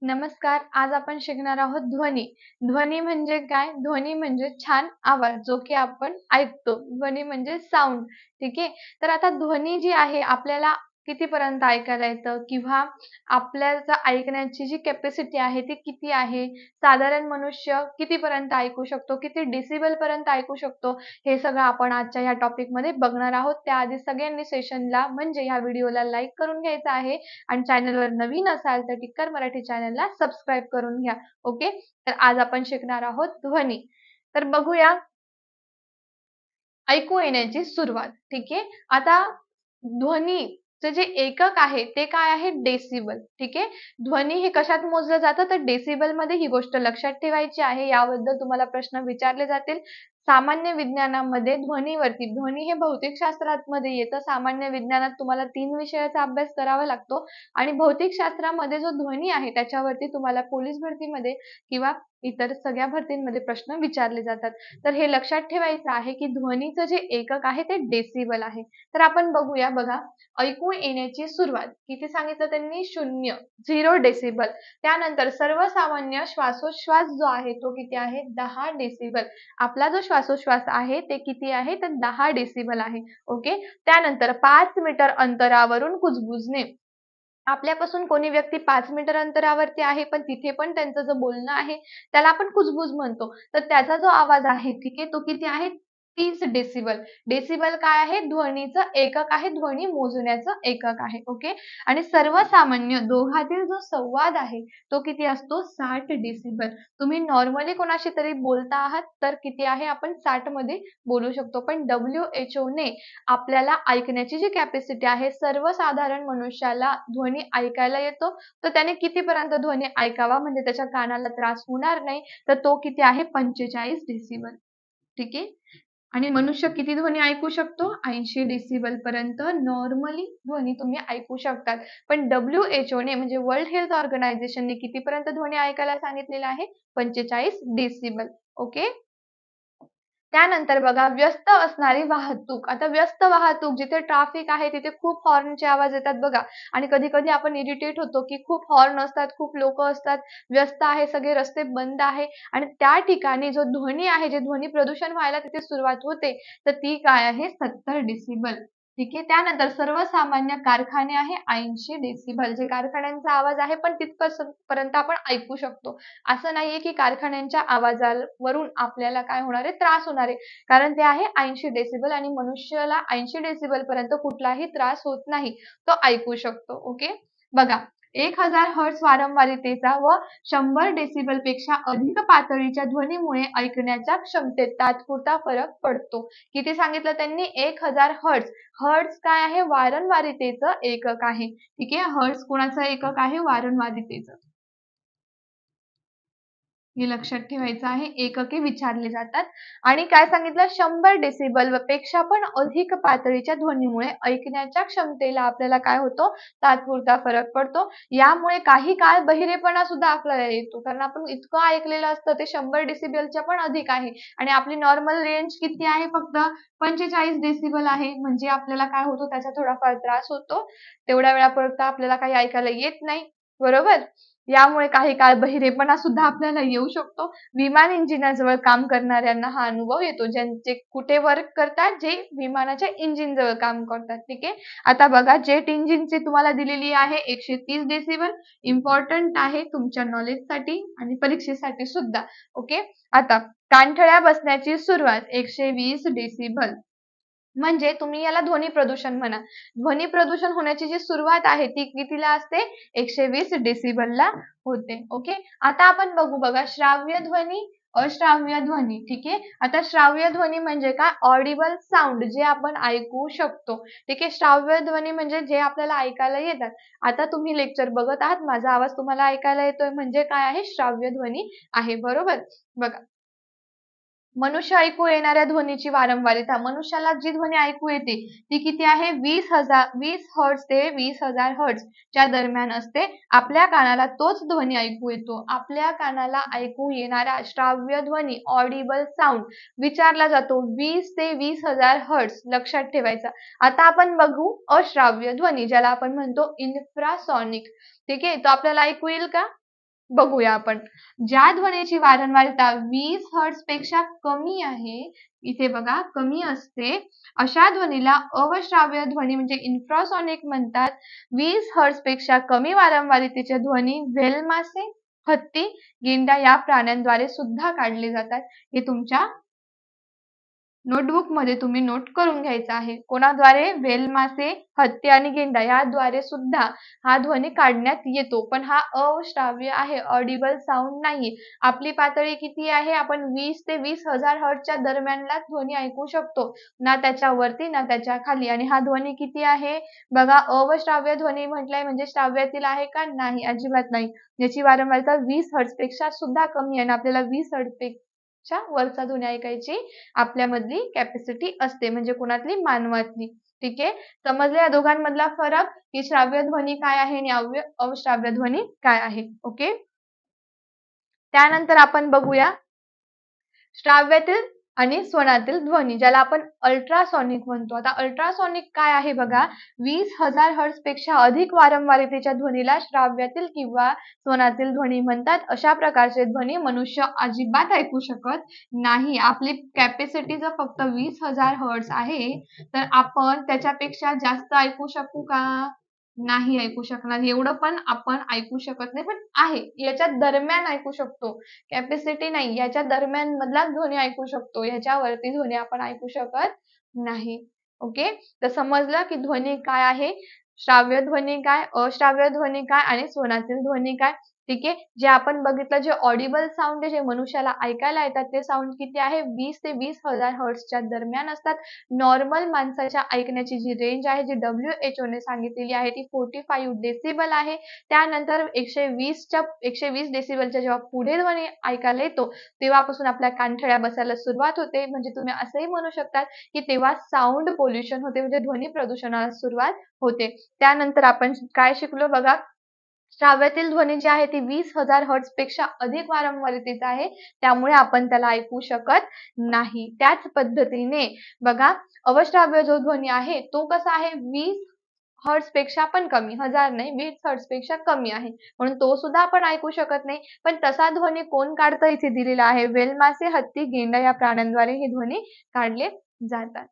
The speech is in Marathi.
नमस्कार. आज आपण शिकणार आहोत ध्वनी. ध्वनी म्हणजे काय? ध्वनी म्हणजे छान आवाज जो की आपण ऐकतो. ध्वनी म्हणजे साउंड. ठीक आहे. तर आता ध्वनी जी आहे आपल्याला कितीपर्यंत ऐकायला येतं किंवा आपल्याला ऐकण्याची जी कॅपॅसिटी आहे ती किती आहे? साधारण मनुष्य कितीपर्यंत ऐकू शकतो? किती डेसिबल पर्यंत ऐकू शकतो? हे सगळं आपण आजच्या या टॉपिकमध्ये बघणार आहोत. त्याआधी सगळ्यांनी सेशनला म्हणजे या व्हिडिओला लाईक करून घ्यायचं आहे आणि चॅनलवर नवीन असाल तर टिक्कर मराठी चॅनलला सबस्क्राईब करून घ्या. ओके. तर आज आपण शिकणार आहोत ध्वनी. तर बघूया ऐकू येण्याची सुरुवात. ठीक आहे. आता ध्वनीचे जे एकक आहे ते काय आहे? डेसिबल. ठीक आहे. ध्वनी हे कशात मोजलं जातं? तर डेसिबल मध्ये. ही गोष्ट लक्षात ठेवायची आहे. याबद्दल तुम्हाला प्रश्न विचारले जातील. सामान्य विज्ञानामध्ये ध्वनी हे भौतिकशास्त्रामध्ये येतं. सामान्य विज्ञानात तुम्हाला 3 विषयाचा अभ्यास करावा लागतो आणि भौतिकशास्त्रामध्ये जो ध्वनी आहे त्याच्यावरती तुम्हाला पोलीस भरतीमध्ये किंवा इतर सगळ्या भरतींमध्ये प्रश्न विचारले जातात. तर हे लक्षात ठेवायचं आहे की ध्वनीचं जे एकक आहे ते डेसिबल आहे. तर आपण बघूया बघा. ऐकू येण्याची सुरुवात किती सांगितलं त्यांनी? 0 डेसिबल. त्यानंतर सर्वसामान्य श्वासोच्छ्वास जो आहे तो किती आहे? 10 डेसिबल. आपला जो श्वासोच्छ्वास आहे ते किती आहे? तर 10 डेसिबल आहे. ओके. त्यानंतर 5 मीटर अंतरावरून कुजबुजणे. आपल्यापासून कोणी व्यक्ती 5 मीटर अंतरावरती आहे पण तिथे पण त्यांचं जो बोलणं आहे त्याला आपण कुजबुज म्हणतो. तर त्याचा जो आवाज आहे ठीक आहे तो किती आहे? 30 डेसिबल. डेसिबल काय आहे? ध्वनीचं एकक आहे. ध्वनी मोजण्याचं एकक आहे. ओके. आणि सर्वसामान्य दोघातील जो संवाद आहे तो किती असतो? 60 डेसिबल. तुम्ही नॉर्मली कोणाशी तरी बोलता आहात तर किती आहे? आपण 60 मध्ये बोलू शकतो. पण WHO ने आपल्याला ऐकण्याची जी कॅपॅसिटी आहे सर्वसाधारण मनुष्याला ध्वनी ऐकायला येतो तर त्याने कितीपर्यंत ध्वनी ऐकावा म्हणजे त्याच्या कानाला त्रास होणार नाही तर तो किती आहे? 45 डेसिबल. ठीक आहे. आणि मनुष्य किती ध्वनी ऐकू शकतो? 80 डेसिबल पर्यंत नॉर्मली ध्वनी तुम्ही ऐकू शकतात. पण WHO ने म्हणजे वर्ल्ड हेल्थ ऑर्गनायझेशनने कितीपर्यंत ध्वनी ऐकायला सांगितलेलं आहे? 45 डेसिबल. ओके. त्यानंतर बघा व्यस्त असणारी वाहतूक. आता व्यस्त वाहतूक जिथे ट्रॅफिक आहे तिथे खूप हॉर्नचे आवाज येतात बघा आणि कधी-कधी आपण इरिटेट होतो की खूप हॉर्न असतात, खूप लोकं असतात, व्यस्त आहे, सगळे रस्ते बंद आहे आणि त्या ठिकाणी जो ध्वनी आहे, जे ध्वनी प्रदूषण व्हायला तिथे सुरुवात होते, तर ती काय आहे? 70 डेसिबल. ठीक आहे. त्यानंतर सर्वसामान्य कारखाने आहे 80 डेसिबल. जे कारखान्यांचा आवाज आहे पण तिथपर्यंत आपण ऐकू शकतो. असं नाहीये की कारखान्यांच्या आवाजावरून आपल्याला काय होणार आहे? त्रास होणार आहे. कारण ते आहे 80 डेसिबल आणि मनुष्याला 80 डेसिबल पर्यंत कुठलाही त्रास होत नाही. तो ऐकू शकतो. ओके. बघा 1000 हर्ट्झ वारंवारतेचा व 100 डेसिबल पेक्षा अधिक पातळीच्या ध्वनीमुळे ऐकण्याच्या क्षमतेत तात्पुरता फरक पडतो. किती सांगितलं त्यांनी? 1000 हर्ट्झ. हर्ट्झ काय आहे? वारंवारतेचं एकक आहे. ठीक आहे. हर्ट्झ कोणाचं एकक आहे? वारंवारतेचं. हे लक्षात ठेवायचं आहे. एकके विचारले जातात आणि काय सांगितलं? 100 डेसिबल पेक्षा पण अधिक पातळीच्या ध्वनीमुळे ऐकण्याच्या क्षमतेला आपल्याला काय होतो? तात्पुरता फरक पडतो. यामुळे काही काळ बहिरेपणा सुद्धा आपल्याला येतो. कारण आपण इतकं ऐकलेलं असतं ते 100 डेसिबलच्या पण अधिक आहे आणि आपली नॉर्मल रेंज किती आहे? फक्त 45 डेसिबल आहे. म्हणजे आपल्याला काय होतो? त्याचा थोडाफार त्रास होतो. तेवढ्या वेळापर्यंत आपल्याला काही ऐकायला येत नाही. बरोबर? यामुळे काही काळ बहिरेपणा सुद्धा आपल्याला येऊ शकतो. विमान इंजिनाजवळ काम करणाऱ्यांना हा अनुभव येतो. ज्यांचे कुठे वर्क करतात? जे विमानाच्या इंजिन जवळ काम करतात. ठीक आहे. आता बघा जेट इंजिनची तुम्हाला दिलेली आहे 130 डेसिबल. इम्पॉर्टंट आहे तुमच्या नॉलेजसाठी आणि परीक्षेसाठी सुद्धा. ओके. आता कानठळ्या बसण्याची सुरुवात 120 डेसिबल. म्हणजे तुम्ही याला ध्वनी प्रदूषण म्हणा. ध्वनी प्रदूषण होण्याची जी सुरुवात आहे ती कितीला असते? 120 डेसिबलला होते. ओके. आता आपण बघू बघा श्राव्य ध्वनी, अश्राव्य ध्वनी. ठीक आहे. आता श्राव्य ध्वनी म्हणजे काय? ऑडिबल साउंड जे आपण ऐकू शकतो. ठीक आहे. श्राव्य ध्वनी म्हणजे जे आपल्याला ऐकायला येतात. आता तुम्ही लेक्चर बघत आहात, माझा आवाज तुम्हाला ऐकायला येतोय म्हणजे काय आहे? श्राव्य ध्वनी आहे. बरोबर? बघा मनुष्य ऐकू येणाऱ्या ध्वनीची वारंवारता. मनुष्याला जी ध्वनी ऐकू येते ती किती आहे? 20 हर्ट्झ ते 20,000 हर्ट्झ च्या दरम्यान असते. आपल्या कानाला तोच ध्वनी ऐकू येतो. आपल्या कानाला ऐकू येणारा श्राव्य ध्वनी ऑडिबल साऊंड विचारला जातो 20 ते 20,000 हर्ट्झ. लक्षात ठेवायचा. आता आपण बघू अश्राव्य ध्वनी ज्याला आपण म्हणतो इन्फ्रासॉनिक. ठीक आहे. तो आपल्याला ऐकू येईल का? बघूया आपण. ज्या ध्वनीची वारंवारता 20 हर्ट्झ पेक्षा कमी आहे, इथे बघा कमी असते, अशा ध्वनीला अवश्राव्य ध्वनी म्हणजे इन्फ्रासॉनिक म्हणतात. 20 हर्ट्झ पेक्षा कमी वारंवारतेचे ध्वनी व्हेल मासे, हत्ती, गेंडा या प्राण्यांद्वारे सुद्धा काढले जातात. हे तुमच्या नोटबुक मध्ये तुम्ही नोट करून घ्यायचा आहे. कोणाद्वारे? व्हेल मासे, हत्ती आणि गेंडा याद्वारे सुद्धा हा ध्वनी काढण्यात येतो, पण हा अश्राव्य आहे, ऑडिबल साऊंड नाही. आपली पातळी किती आहे? आपण 20 ते 20,000 हर्ट्झच्या दरम्यानला ध्वनी ऐकू शकतो, ना त्याच्या वरती ना त्याच्या खाली. आणि हा ध्वनी किती आहे? बघा, अवश्राव्य ध्वनी म्हटलंय म्हणजे श्राव्यातील आहे का? नाही, अजिबात नाही. याची वारंवारता 20 हर्ट्झ पेक्षा सुद्धा कमी आहे आणि आपल्याला 20 हर्ट्झ पेक्षा वरचा ध्वनी ऐकायची आपल्यामधली कॅपॅसिटी असते, म्हणजे कोणातली? मानवातली. ठीक आहे, समजलं या दोघांमधला फरक, की श्राव्य ध्वनी काय आहे आणि अश्राव्य ध्वनी काय आहे. ओके, त्यानंतर आपण बघूया श्राव्यातील आणि स्वनातील ध्वनी, ज्याला आपण अल्ट्रासॉनिक म्हणतो. आता अल्ट्रासॉनिक काय आहे बघा, 20,000 हर्ट्झ पेक्षा अधिक वारंवारतेच्या ध्वनीला श्राव्यातील किंवा स्वनातील ध्वनी म्हणतात. अशा प्रकारचे ध्वनी मनुष्य अजिबात ऐकू शकत नाही. आपली कॅपॅसिटी जर फक्त 20,000 हर्ट्झ आहे, तर आपण त्याच्यापेक्षा जास्त ऐकू शकू का? नाही ऐकू शकणार. एवढं पण आपण ऐकू शकत नाही, पण आहे याच्या दरम्यान ऐकू शकतो. कॅपॅसिटी नाही, याच्या दरम्यान मधला ध्वनी ऐकू शकतो, याच्यावरती ध्वनी आपण ऐकू शकत नाही. ओके, तर समजलं की ध्वनी काय आहे, श्राव्य ध्वनी काय, अश्राव्य ध्वनी काय आणि स्वनातील ध्वनी काय. ठीक आहे, जे आपण बघितलं, जे ऑडिबल साऊंड आहे, जे मनुष्याला ऐकायला येतात, ते साऊंड किती आहे? 20 ते 20,000 हर्ट्झच्या दरम्यान असतात. नॉर्मल माणसाच्या ऐकण्याची जी रेंज आहे, जी WHO ने सांगितलेली आहे, ती 45 डेसिबल आहे. त्यानंतर 120 डेसिबलच्या जेव्हा पुढे ध्वनी ऐकायला येतो, तेव्हापासून आपल्या कानठळ्या बसायला सुरुवात होते. म्हणजे तुम्ही असंही म्हणू शकता की तेव्हा साऊंड पोल्युशन होते, म्हणजे ध्वनी प्रदूषणाला सुरुवात होते. त्यानंतर आपण काय शिकलो बघा, श्राव्यातील ध्वनी जी आहे ती 20,000 हर्ट्झ पेक्षा अधिक वारंवारतेचा आहे, त्यामुळे आपण त्याला ऐकू शकत नाही. त्याच पद्धतीने बघा, अवश्राव्य जो ध्वनी आहे तो कसा आहे? 20 हर्ट्झ पेक्षा पण कमी, 1000 नाही, 20 हर्ट्झ पेक्षा कमी आहे, म्हणून तो सुद्धा आपण ऐकू शकत नाही. पण तसा ध्वनी कोण काढतं? इथे दिलेला आहे, व्हेल मासे, हत्ती, गेंडा या प्राण्यांद्वारे हे ध्वनी काढले जातात.